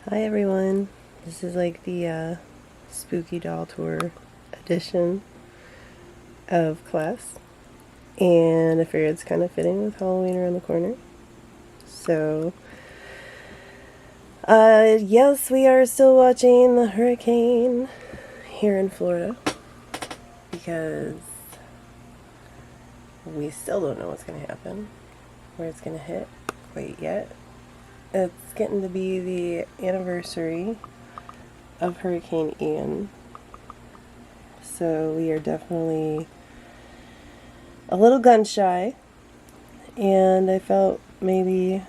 Hi everyone, this is like the spooky doll tour edition of class, and I figured it's kind of fitting with Halloween around the corner. So, yes, we are still watching the hurricane here in Florida because we still don't know what's going to happen, where it's going to hit quite yet. It's getting to be the anniversary of Hurricane Ian. So we are definitely a little gun shy, and I felt maybe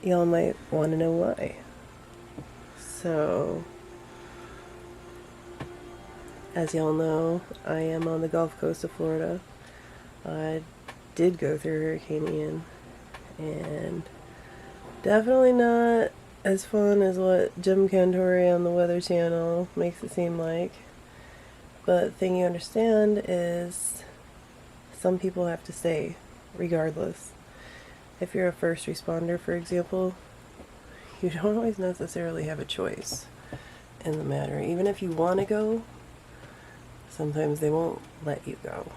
y'all might want to know why. So, as y'all know, I am on the Gulf Coast of Florida. I did go through Hurricane Ian, and definitely not as fun as what Jim Cantori on the Weather Channel makes it seem like. But the thing you understand is some people have to stay regardless. If you're a first responder, for example, you don't always necessarily have a choice in the matter. Even if you want to go, sometimes they won't let you go.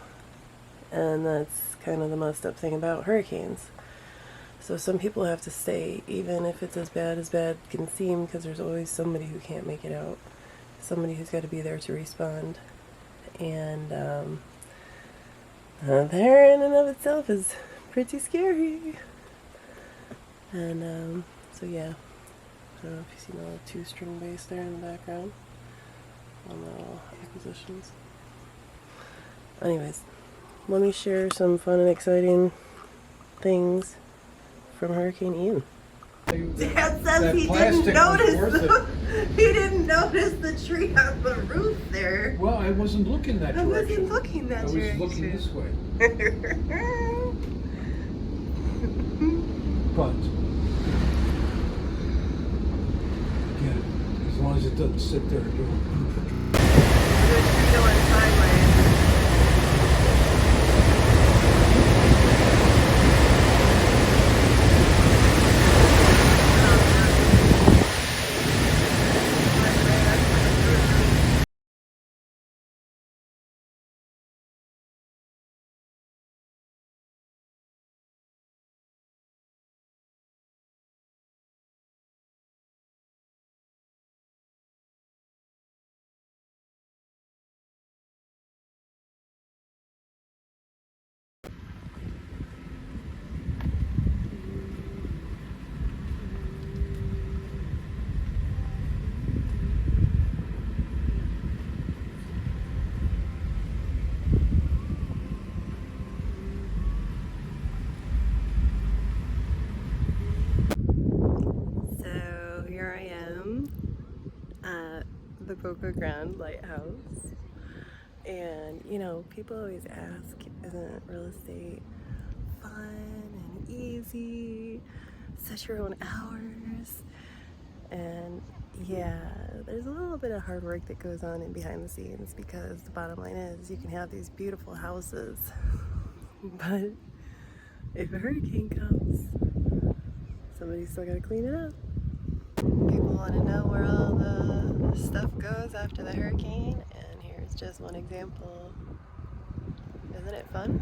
And that's kind of the messed up thing about hurricanes. So some people have to stay, even if it's as bad can seem, because there's always somebody who can't make it out. Somebody who's got to be there to respond. And there in and of itself is pretty scary. And so yeah, I don't know if you see the little 2-string bass there in the background on the little acquisitions. Anyways, let me share some fun and exciting things from Hurricane Ian. Dad says he didn't notice he didn't notice the tree on the roof there. Well, I wasn't looking that direction. I wasn't looking that direction. I was looking this way. But again, as long as it doesn't sit there and do it. Going sideways. So here I am at the Cocoa Grande Lighthouse, and you know, people always ask, isn't real estate fun and easy, set your own hours? And yeah, there's a little bit of hard work that goes on in behind the scenes, because the bottom line is you can have these beautiful houses, but if a hurricane comes, somebody's still got to clean it up. People want to know where all the stuff goes after the hurricane, and here's just one example. Isn't it fun?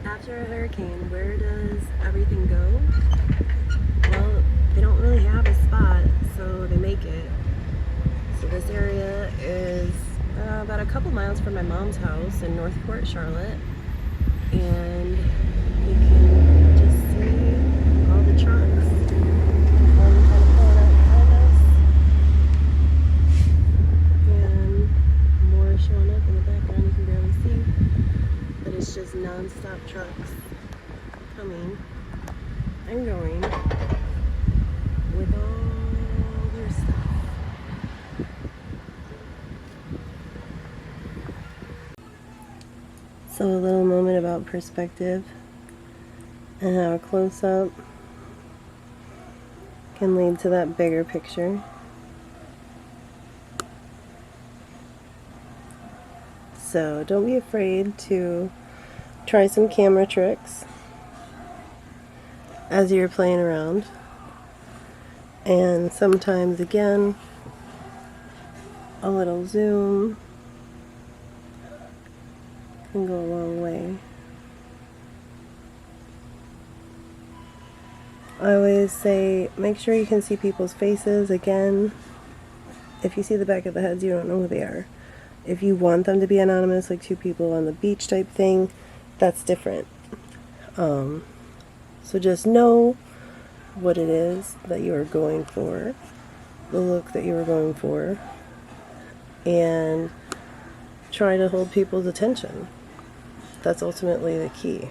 After a hurricane, where does everything go? Well, they don't really have a spot, so they make it. So this area is about a couple miles from my mom's house in Northport, Charlotte, and you can just see all the trucks. One kind of pulling out behind us, and more showing up in the background you can barely see. But it's just non-stop trucks coming and going with all their stuff. So a little moment about perspective. and how a close-up can lead to that bigger picture. So don't be afraid to try some camera tricks as you're playing around. And sometimes, again, a little zoom can go a long way. I always say, make sure you can see people's faces. Again, if you see the back of the heads, you don't know who they are. If you want them to be anonymous, like two people on the beach type thing, that's different. So just know what it is that you are going for, the look that you are going for, and try to hold people's attention. That's ultimately the key.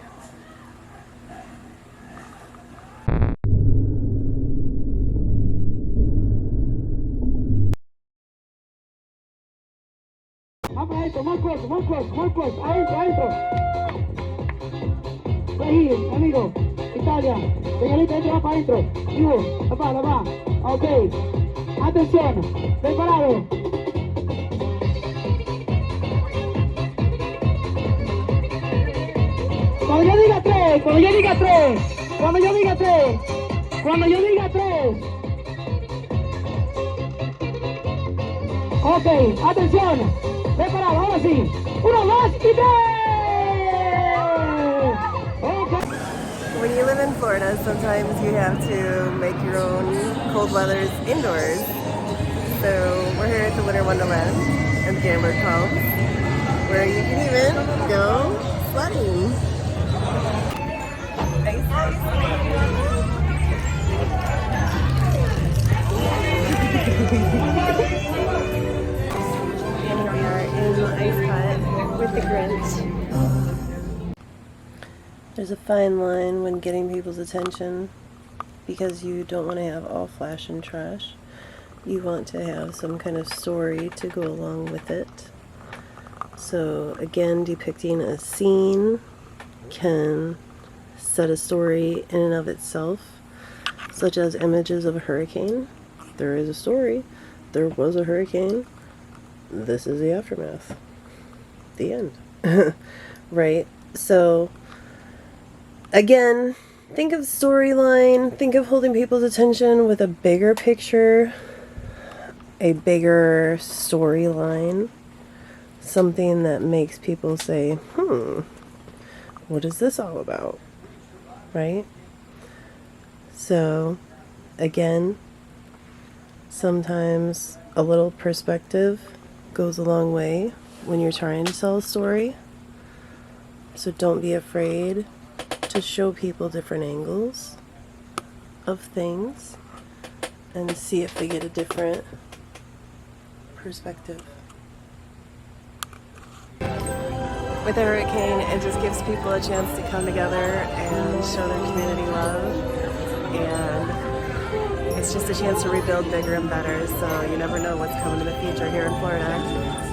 Más close, adentro. Ahí, amigo, Italia, señorita, entra más para adentro. La va. Ok, atención, preparado. Cuando yo diga tres. Ok, atención, preparado, ahora sí. 1, 2 y 3. Okay. When you live in Florida, sometimes you have to make your own cold weathers indoors. So we're here at the Winter Wonderland in Gamberg Palms, where you can even go sledding. And here we are in the ice hut with the Grinch. There's a fine line when getting people's attention, because you don't want to have all flash and trash. You want to have some kind of story to go along with it. So again, depicting a scene can set a story in and of itself, such as images of a hurricane. There is a story. There was a hurricane. This is the aftermath. The end. Right? So again, think of storyline, think of holding people's attention with a bigger picture, a bigger storyline, something that makes people say, what is this all about? Right? So, again, sometimes a little perspective goes a long way when you're trying to tell a story. So don't be afraid to show people different angles of things and see if they get a different perspective. With a hurricane, it just gives people a chance to come together and show their community love, and it's just a chance to rebuild bigger and better. So you never know what's coming in the future here in Florida.